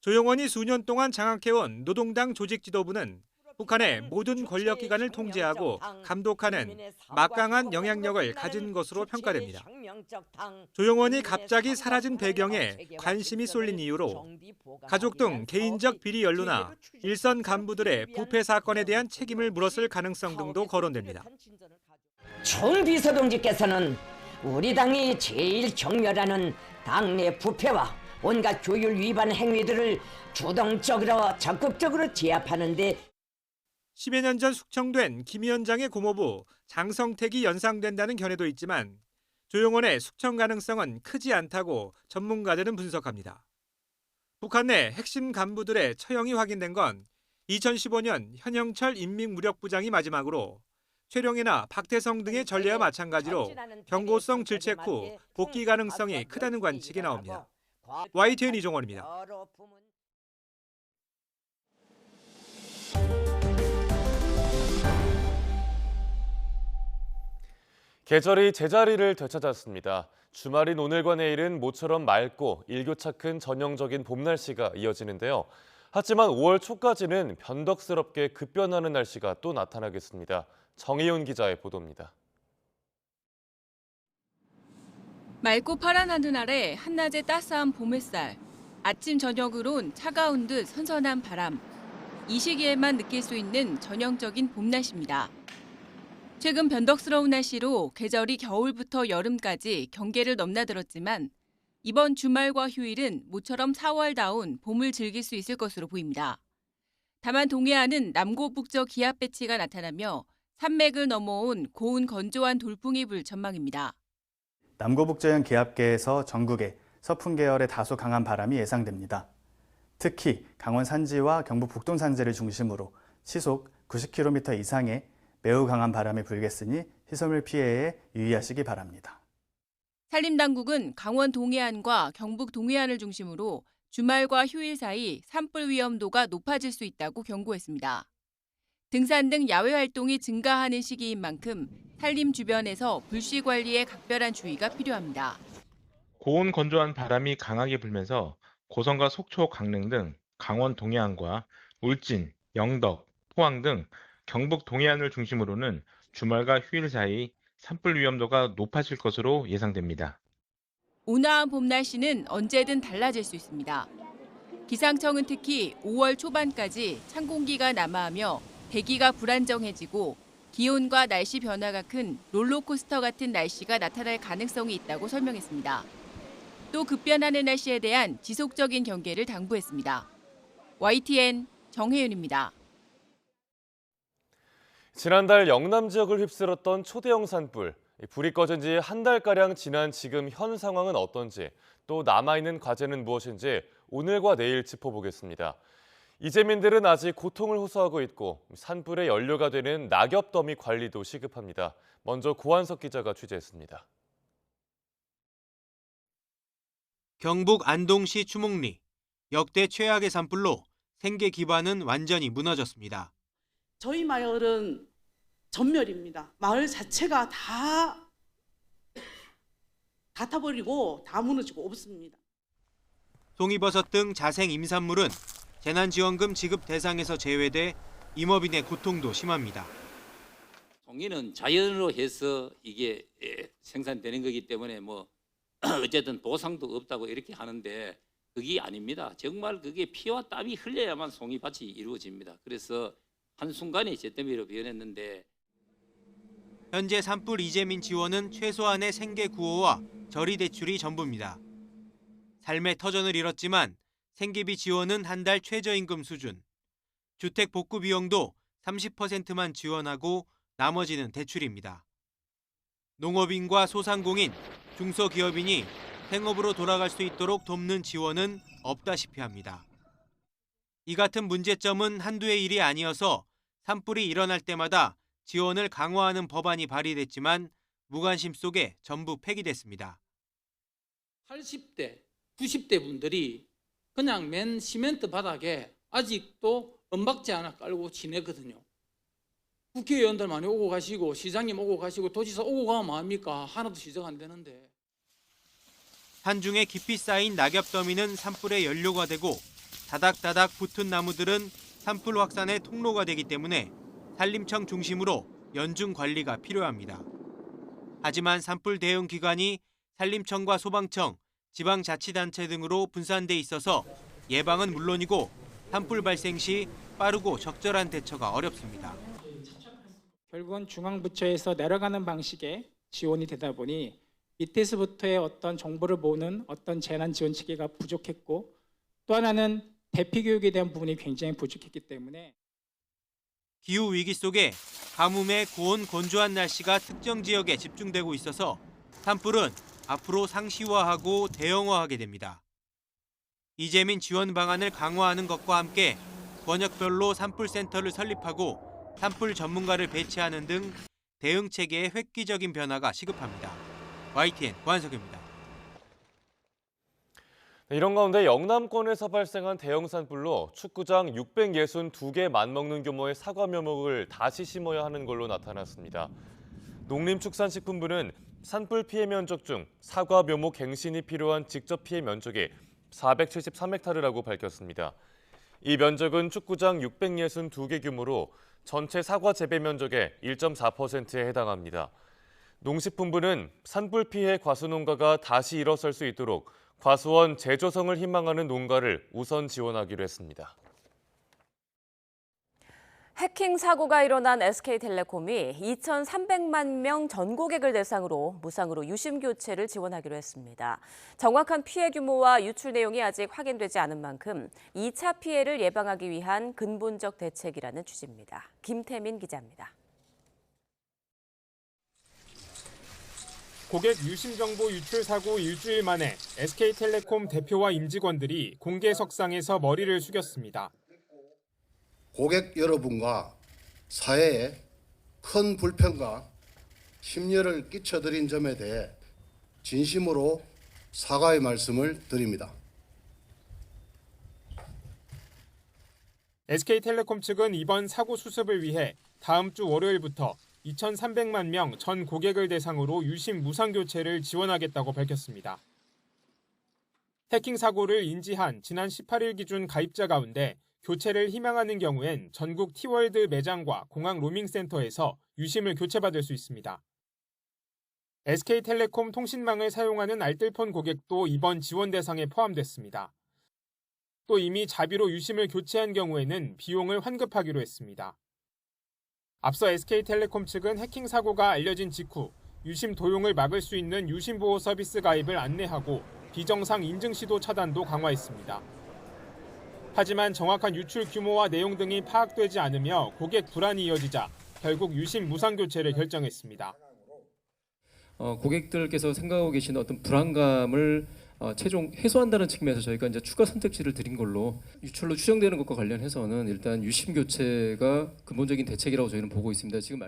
조용원이 수년 동안 장악해온 노동당 조직 지도부는 북한의 모든 권력기관을 통제하고 감독하는 막강한 영향력을 가진 것으로 평가됩니다. 조용원이 갑자기 사라진 배경에 관심이 쏠린 이유로 가족 등 개인적 비리 연루나 일선 간부들의 부패 사건에 대한 책임을 물었을 가능성 등도 거론됩니다. 총 비서동지께서는 우리 당이 제일 경멸하는 당내 부패와 온갖 규율 위반 행위들을 주동적으로 적극적으로 제압하는 데 10여 년 전 숙청된 김 위원장의 고모부 장성택이 연상된다는 견해도 있지만 조용원의 숙청 가능성은 크지 않다고 전문가들은 분석합니다. 북한 내 핵심 간부들의 처형이 확인된 건 2015년 현영철 인민무력부장이 마지막으로 최룡해나 박태성 등의 전례와 마찬가지로 경고성 질책 후 복귀 가능성이 크다는 관측이 나옵니다. YTN 이종원입니다. 계절이 제자리를 되찾았습니다. 주말인 오늘과 내일은 모처럼 맑고 일교차 큰 전형적인 봄 날씨가 이어지는데요. 하지만 5월 초까지는 변덕스럽게 급변하는 날씨가 또 나타나겠습니다. 정혜윤 기자의 보도입니다. 맑고 파란 하늘 아래 한낮에 따스한 봄 햇살, 아침 저녁으론 차가운 듯 선선한 바람. 이 시기에만 느낄 수 있는 전형적인 봄 날씨입니다. 최근 변덕스러운 날씨로 계절이 겨울부터 여름까지 경계를 넘나들었지만 이번 주말과 휴일은 모처럼 4월다운 봄을 즐길 수 있을 것으로 보입니다. 다만 동해안은 남고 북쪽 기압 배치가 나타나며 산맥을 넘어온 고운 건조한 돌풍이 불 전망입니다. 남고북저형 기압계에서 전국에 서풍 계열의 다소 강한 바람이 예상됩니다. 특히 강원 산지와 경북 북동 산지를 중심으로 시속 90km 이상의 매우 강한 바람이 불겠으니 시설물 피해에 유의하시기 바랍니다. 산림당국은 강원 동해안과 경북 동해안을 중심으로 주말과 휴일 사이 산불 위험도가 높아질 수 있다고 경고했습니다. 등산 등 야외 활동이 증가하는 시기인 만큼 산림 주변에서 불씨 관리에 각별한 주의가 필요합니다. 고온 건조한 바람이 강하게 불면서 고성과 속초, 강릉 등 강원 동해안과 울진, 영덕, 포항 등 경북 동해안을 중심으로는 주말과 휴일 사이 산불 위험도가 높아질 것으로 예상됩니다. 온화한 봄 날씨는 언제든 달라질 수 있습니다. 기상청은 특히 5월 초반까지 찬 공기가 남하하며 대기가 불안정해지고 기온과 날씨 변화가 큰 롤러코스터 같은 날씨가 나타날 가능성이 있다고 설명했습니다. 또 급변하는 날씨에 대한 지속적인 경계를 당부했습니다. YTN 정혜윤입니다. 지난달 영남 지역을 휩쓸었던 초대형 산불. 불이 꺼진 지 한 달가량 지난 지금 현 상황은 어떤지, 또 남아있는 과제는 무엇인지 오늘과 내일 짚어보겠습니다. 이재민들은 아직 고통을 호소하고 있고 산불의 연료가 되는 낙엽 더미 관리도 시급합니다. 먼저 고한석 기자가 취재했습니다. 경북 안동시 추목리. 역대 최악의 산불로 생계 기반은 완전히 무너졌습니다. 저희 마을은 전멸입니다. 마을 자체가 다 타버리고 다 무너지고 없습니다. 송이버섯 등 자생 임산물은 재난지원금 지급 대상에서 제외돼 임업인의 고통도 심합니다. 송이는 자연으로 해서 이게 생산되는 거기 때문에 뭐 어쨌든 보상도 없다고 이렇게 하는데 그게 아닙니다. 정말 그게 피와 땀이 흘려야만 송이밭이 이루어집니다. 그래서 한순간에 잿더미로 변했는데 현재 산불 이재민 지원은 최소한의 생계 구호와 저리 대출이 전부입니다. 삶의 터전을 잃었지만 생계비 지원은 한 달 최저임금 수준. 주택 복구 비용도 30%만 지원하고 나머지는 대출입니다. 농업인과 소상공인, 중소기업인이 생업으로 돌아갈 수 있도록 돕는 지원은 없다시피 합니다. 이 같은 문제점은 한두의 일이 아니어서 산불이 일어날 때마다 지원을 강화하는 법안이 발의됐지만 무관심 속에 전부 폐기됐습니다. 80대, 90대 분들이 그냥 맨 시멘트 바닥에 아직도 은박지 하나 깔고 지내거든요. 국회의원들 많이 오고 가시고 시장님 오고 가시고 도지사 오고 가면 뭐합니까? 하나도 시작 안 되는데. 산중에 깊이 쌓인 낙엽 더미는 산불의 연료가 되고 다닥다닥 붙은 나무들은 산불 확산의 통로가 되기 때문에 산림청 중심으로 연중 관리가 필요합니다. 하지만 산불 대응 기관이 산림청과 소방청, 지방자치단체 등으로 분산돼 있어서 예방은 물론이고 산불 발생 시 빠르고 적절한 대처가 어렵습니다. 결국은 중앙부처에서 내려가는 방식의 지원이 되다 보니 밑에서부터의 어떤 정보를 모으는 어떤 재난지원 체계가 부족했고 또 하나는 대피 교육에 대한 부분이 굉장히 부족했기 때문에 기후 위기 속에 가뭄에 고온 건조한 날씨가 특정 지역에 집중되고 있어서 산불은 앞으로 상시화하고 대형화하게 됩니다. 이재민 지원 방안을 강화하는 것과 함께 권역별로 산불센터를 설립하고 산불 전문가를 배치하는 등 대응 체계의 획기적인 변화가 시급합니다. YTN 고한석입니다. 이런 가운데 영남권에서 발생한 대형 산불로 축구장 662개 맞먹는 규모의 사과 묘목을 다시 심어야 하는 걸로 나타났습니다. 농림축산식품부는 산불 피해 면적 중 사과 묘목 갱신이 필요한 직접 피해 면적이 473헥타르라고 밝혔습니다. 이 면적은 축구장 662개 규모로 전체 사과 재배 면적의 1.4%에 해당합니다. 농식품부는 산불 피해 과수농가가 다시 일어설 수 있도록 과수원 재조성을 희망하는 농가를 우선 지원하기로 했습니다. 해킹 사고가 일어난 SK텔레콤이 2,300만 명 전 고객을 대상으로 무상으로 유심 교체를 지원하기로 했습니다. 정확한 피해 규모와 유출 내용이 아직 확인되지 않은 만큼 2차 피해를 예방하기 위한 근본적 대책이라는 취지입니다. 김태민 기자입니다. 고객 유심 정보 유출 사고 일주일 만에 SK텔레콤 대표와 임직원들이 공개석상에서 머리를 숙였습니다. 고객 여러분과 사회에 큰 불편과 심려를 끼쳐드린 점에 대해 진심으로 사과의 말씀을 드립니다. SK텔레콤 측은 이번 사고 수습을 위해 다음 주 월요일부터 2,300만 명 전 고객을 대상으로 유심 무상 교체를 지원하겠다고 밝혔습니다. 해킹 사고를 인지한 지난 18일 기준 가입자 가운데 교체를 희망하는 경우엔 전국 T월드 매장과 공항 로밍센터에서 유심을 교체받을 수 있습니다. SK텔레콤 통신망을 사용하는 알뜰폰 고객도 이번 지원 대상에 포함됐습니다. 또 이미 자비로 유심을 교체한 경우에는 비용을 환급하기로 했습니다. 앞서 SK텔레콤 측은 해킹 사고가 알려진 직후 유심 도용을 막을 수 있는 유심보호 서비스 가입을 안내하고 비정상 인증 시도 차단도 강화했습니다. 하지만 정확한 유출 규모와 내용 등이 파악되지 않으며 고객 불안이 이어지자 결국 유심 무상교체를 결정했습니다. 고객들께서 생각하고 계시는 어떤 불안감을 최종 해소한다는 측면에서 저희가 이제 추가 선택지를 드린 걸로 유출로 추정되는 것과 관련해서는 일단 유심 교체가 근본적인 대책이라고 저희는 보고 있습니다. 지금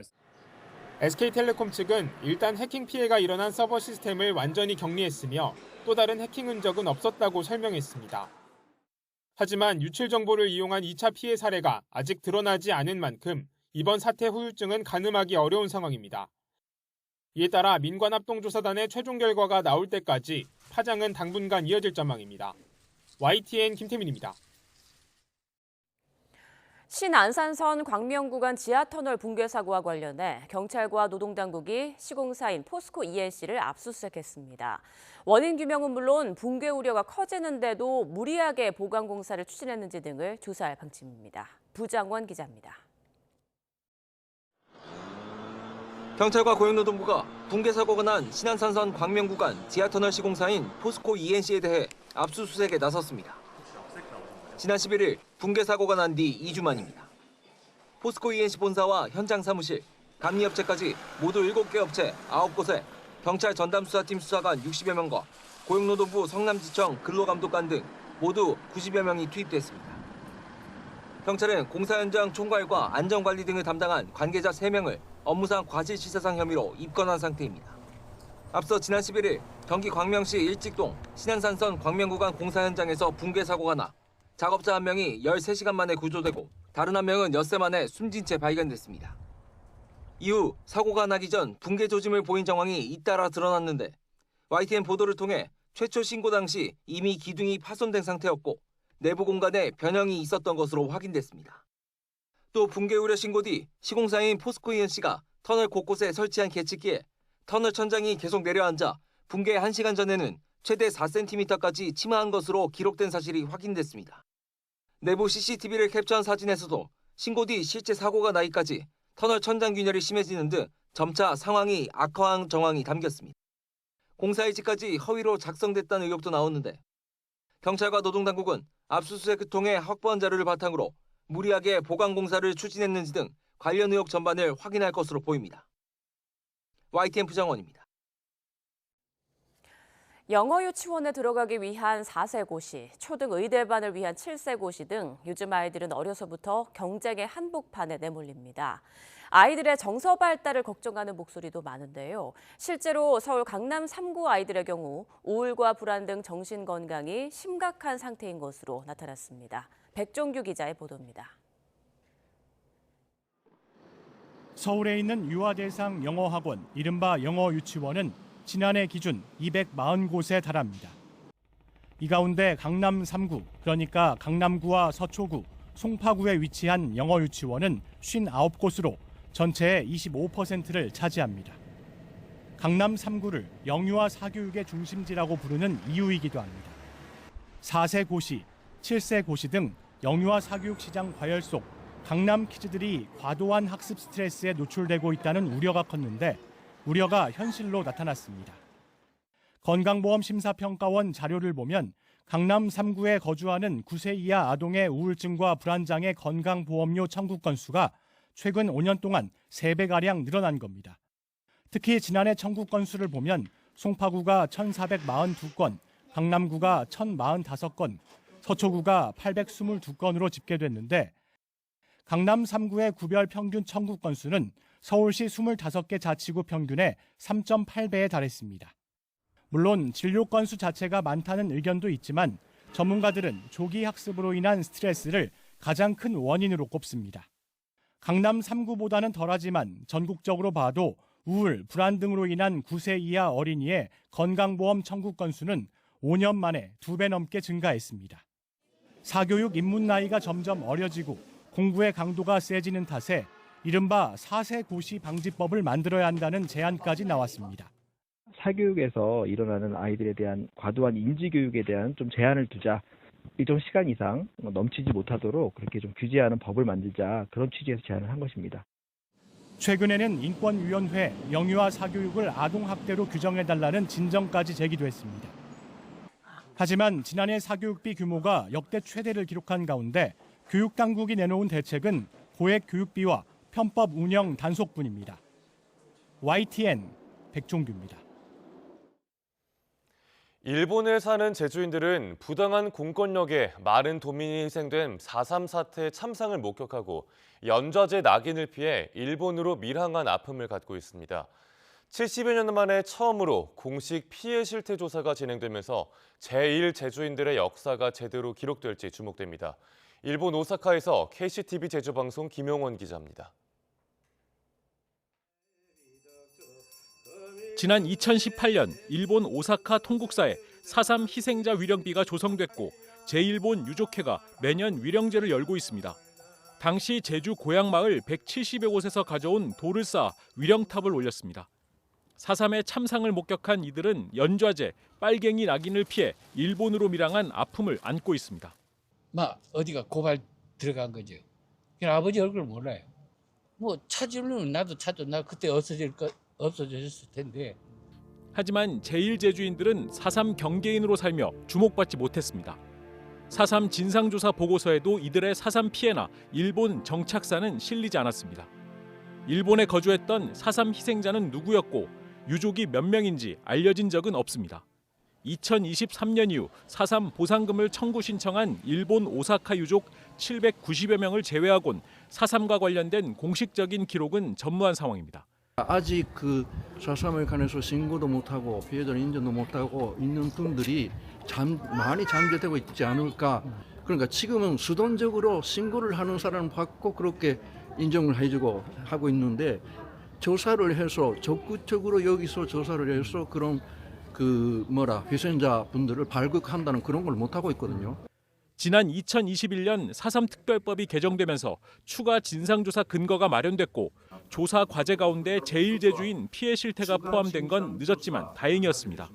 SK텔레콤 측은 일단 해킹 피해가 일어난 서버 시스템을 완전히 격리했으며 또 다른 해킹 흔적은 없었다고 설명했습니다. 하지만 유출 정보를 이용한 2차 피해 사례가 아직 드러나지 않은 만큼 이번 사태 후유증은 가늠하기 어려운 상황입니다. 이에 따라 민관합동조사단의 최종 결과가 나올 때까지 파장은 당분간 이어질 전망입니다. YTN 김태민입니다. 신안산선 광명구간 지하터널 붕괴 사고와 관련해 경찰과 노동당국이 시공사인 포스코 ENC를 압수수색했습니다. 원인 규명은 물론 붕괴 우려가 커지는데도 무리하게 보강 공사를 추진했는지 등을 조사할 방침입니다. 부장원 기자입니다. 경찰과 고용노동부가 붕괴 사고가 난 신안산선 광명구간 지하터널 시공사인 포스코 ENC에 대해 압수수색에 나섰습니다. 지난 11일 붕괴 사고가 난 뒤 2주 만입니다. 포스코 ENC 본사와 현장 사무실, 감리업체까지 모두 7개 업체 9곳에 경찰 전담수사팀 수사관 60여 명과 고용노동부 성남지청 근로감독관 등 모두 90여 명이 투입됐습니다. 경찰은 공사 현장 총괄과 안전관리 등을 담당한 관계자 3명을 업무상 과실치사상 혐의로 입건한 상태입니다. 앞서 지난 11일 경기 광명시 일직동 신안산선 광명구간 공사 현장에서 붕괴 사고가 나 작업자 1명이 13시간 만에 구조되고 다른 1명은 엿새 만에 숨진 채 발견됐습니다. 이후 사고가 나기 전 붕괴 조짐을 보인 정황이 잇따라 드러났는데 YTN 보도를 통해 최초 신고 당시 이미 기둥이 파손된 상태였고 내부 공간에 변형이 있었던 것으로 확인됐습니다. 또 붕괴 우려 신고 뒤 시공사인 포스코 ENC가 터널 곳곳에 설치한 계측기에 터널 천장이 계속 내려앉아 붕괴 1시간 전에는 최대 4cm까지 침하한 것으로 기록된 사실이 확인됐습니다. 내부 CCTV를 캡처한 사진에서도 신고 뒤 실제 사고가 나기까지 터널 천장 균열이 심해지는 등 점차 상황이 악화한 정황이 담겼습니다. 공사 일지까지 허위로 작성됐다는 의혹도 나오는데 경찰과 노동당국은 압수수색을 통해 확보한 자료를 바탕으로 무리하게 보강 공사를 추진했는지 등 관련 의혹 전반을 확인할 것으로 보입니다. YTN 부장원입니다. 영어 유치원에 들어가기 위한 4세 고시, 초등 의대반을 위한 7세 고시 등 요즘 아이들은 어려서부터 경쟁의 한복판에 내몰립니다. 아이들의 정서 발달을 걱정하는 목소리도 많은데요. 실제로 서울 강남 3구 아이들의 경우 우울과 불안 등 정신 건강이 심각한 상태인 것으로 나타났습니다. 백종규 기자의 보도입니다. 서울에 있는 유아대상 영어학원, 이른바 영어유치원은 지난해 기준 240곳에 달합니다. 이 가운데 강남 3구, 그러니까 강남구와 서초구, 송파구에 위치한 영어유치원은 59곳으로 전체의 25%를 차지합니다. 강남 3구를 영유아 사교육의 중심지라고 부르는 이유이기도 합니다. 4세 고시, 7세 고시 등 영유아 사교육 시장 과열 속 강남 키즈들이 과도한 학습 스트레스에 노출되고 있다는 우려가 컸는데 우려가 현실로 나타났습니다. 건강보험심사평가원 자료를 보면 강남 3구에 거주하는 9세 이하 아동의 우울증과 불안장애 건강보험료 청구 건수가 최근 5년 동안 3배가량 늘어난 겁니다. 특히 지난해 청구 건수를 보면 송파구가 1,442건, 강남구가 1,045건, 서초구가 822건으로 집계됐는데 강남 3구의 구별 평균 청구 건수는 서울시 25개 자치구 평균의 3.8배에 달했습니다. 물론 진료 건수 자체가 많다는 의견도 있지만 전문가들은 조기 학습으로 인한 스트레스를 가장 큰 원인으로 꼽습니다. 강남 3구보다는 덜하지만 전국적으로 봐도 우울, 불안 등으로 인한 9세 이하 어린이의 건강보험 청구 건수는 5년 만에 2배 넘게 증가했습니다. 사교육 입문 나이가 점점 어려지고 공부의 강도가 세지는 탓에 이른바 4세 고시 방지법을 만들어야 한다는 제안까지 나왔습니다. 사교육에서 일어나는 아이들에 대한 과도한 인지교육에 대한 좀 제한을 두자. 일정 시간 이상 넘치지 못하도록 그렇게 좀 규제하는 법을 만들자. 그런 취지에서 제안을 한 것입니다. 최근에는 인권위원회 영유아 사교육을 아동학대로 규정해달라는 진정까지 제기됐습니다. 하지만 지난해 사교육비 규모가 역대 최대를 기록한 가운데 교육당국이 내놓은 대책은 고액 교육비와 편법 운영 단속뿐입니다. YTN 백종규입니다. 일본에 사는 제주인들은 부당한 공권력에 많은 도민이 희생된 4.3 사태의 참상을 목격하고 연좌제 낙인을 피해 일본으로 밀항한 아픔을 갖고 있습니다. 70여 년 만에 처음으로 공식 피해 실태 조사가 진행되면서 제1 제주인들의 역사가 제대로 기록될지 주목됩니다. 일본 오사카에서 KCTV 제주방송 김용원 기자입니다. 지난 2018년 일본 오사카 통국사에 4.3 희생자 위령비가 조성됐고 제1본 유족회가 매년 위령제를 열고 있습니다. 당시 제주 고향마을 170여 곳에서 가져온 돌을 쌓아 위령탑을 올렸습니다. 4.3의 참상을 목격한 이들은 연좌제, 빨갱이 낙인을 피해 일본으로 밀항한 아픔을 안고 있습니다. 어디가 고발 들어간 거죠. 그냥 아버지 얼굴 몰라요. 찾으려면 나도 찾죠. 나 그때 없어졌을 텐데. 하지만 제1제주인들은 4.3 경계인으로 살며 주목받지 못했습니다. 4.3 진상조사 보고서에도 이들의 4.3 피해나 일본 정착사는 실리지 않았습니다. 일본에 거주했던 4.3 희생자는 누구였고 유족이 몇 명인지 알려진 적은 없습니다. 2023년 이후 4.3 보상금을 청구 신청한 일본 오사카 유족 790여 명을 제외하곤 4.3과 관련된 공식적인 기록은 전무한 상황입니다. 아직 그 4.3에 관해서 신고도 못하고 피해자 인정도 못하고 있는 분들이 많이 잠재되고 있지 않을까. 그러니까 지금은 수동적으로 신고를 하는 사람을 받고 그렇게 인정을 해주고 하고 있는데 조사를 해서 적극적으로 여기서 조사를 해서 그런 희생자 분들을 발굴한다는 그런 걸 못하고 있거든요. 지난 2021년 4.3 특별법이 개정되면서 추가 진상조사 근거가 마련됐고 조사 과제 가운데 제1제주인 피해 실태가 포함된 건 늦었지만 다행이었습니다.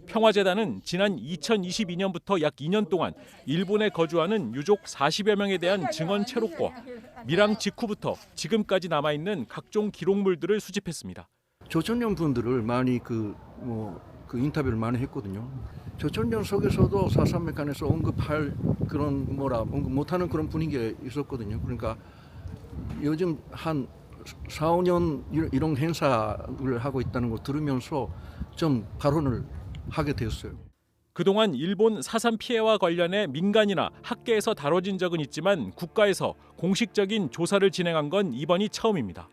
평화재단은 지난 2022년부터 약 2년 동안 일본에 거주하는 유족 40여 명에 대한 증언 채록과 밀항 직후부터 지금까지 남아있는 각종 기록물들을 수집했습니다. 조천년 분들을 많이 인터뷰를 많이 했거든요. 조천년 속에서도 4.3에 관해서 언급할 언급 못하는 그런 분위기가 있었거든요. 그러니까 요즘 한 4, 5년 이런 행사를 하고 있다는 걸 들으면서 좀 발언을 하게 되었어요. 그동안 일본 4.3 피해와 관련해 민간이나 학계에서 다뤄진 적은 있지만 국가에서 공식적인 조사를 진행한 건 이번이 처음입니다.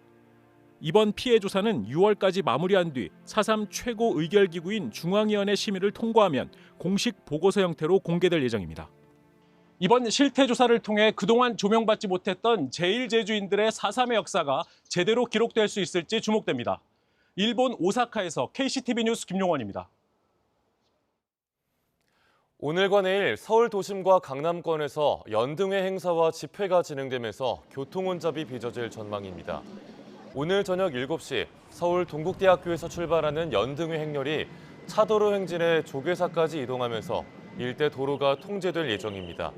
이번 피해 조사는 6월까지 마무리한 뒤 4.3 최고 의결기구인 중앙위원회 심의를 통과하면 공식 보고서 형태로 공개될 예정입니다. 이번 실태 조사를 통해 그동안 조명받지 못했던 제1제주인들의 4.3의 역사가 제대로 기록될 수 있을지 주목됩니다. 일본 오사카에서 KCTV 뉴스 김용원입니다. 오늘과 내일 서울 도심과 강남권에서 연등회 행사와 집회가 진행되면서 교통 혼잡이 빚어질 전망입니다. 오늘 저녁 7시 서울 동국대학교에서 출발하는 연등회 행렬이 차도로 행진해 조계사까지 이동하면서 일대 도로가 통제될 예정입니다.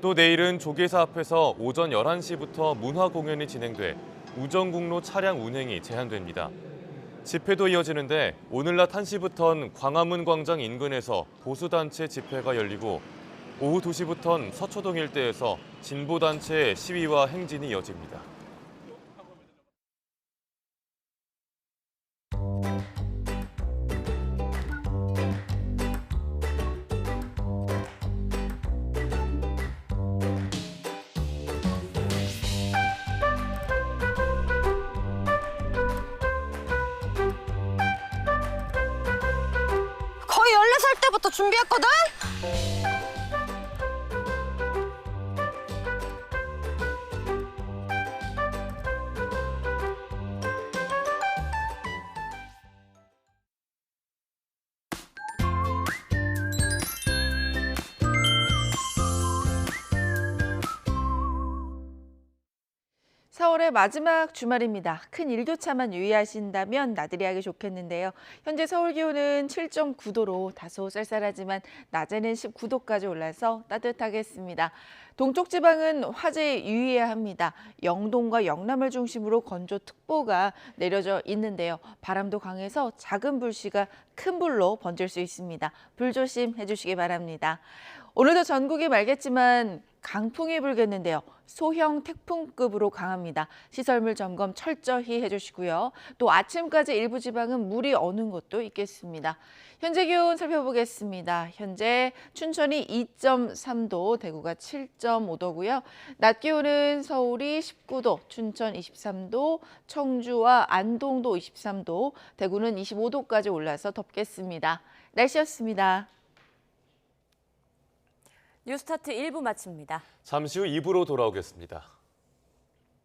또 내일은 조계사 앞에서 오전 11시부터 문화 공연이 진행돼 우정국로 차량 운행이 제한됩니다. 집회도 이어지는데 오늘 낮 1시부턴 광화문 광장 인근에서 보수단체 집회가 열리고 오후 2시부턴 서초동 일대에서 진보단체의 시위와 행진이 이어집니다. 거의 14살 때부터 준비했거든? 4월의 마지막 주말입니다. 큰 일교차만 유의하신다면 나들이 하기 좋겠는데요. 현재 서울 기온은 7.9도로 다소 쌀쌀하지만 낮에는 19도까지 올라서 따뜻하겠습니다. 동쪽 지방은 화재에 유의해야 합니다. 영동과 영남을 중심으로 건조특보가 내려져 있는데요. 바람도 강해서 작은 불씨가 큰 불로 번질 수 있습니다. 불조심해 주시기 바랍니다. 오늘도 전국이 맑겠지만 강풍이 불겠는데요. 소형 태풍급으로 강합니다. 시설물 점검 철저히 해주시고요. 또 아침까지 일부 지방은 물이 어는 곳도 있겠습니다. 현재 기온 살펴보겠습니다. 현재 춘천이 2.3도, 대구가 7.5도고요. 낮 기온은 서울이 19도, 춘천 23도, 청주와 안동도 23도, 대구는 25도까지 올라서 덥겠습니다. 날씨였습니다. 뉴스타트 1부 마칩니다. 잠시 후 2부로 돌아오겠습니다.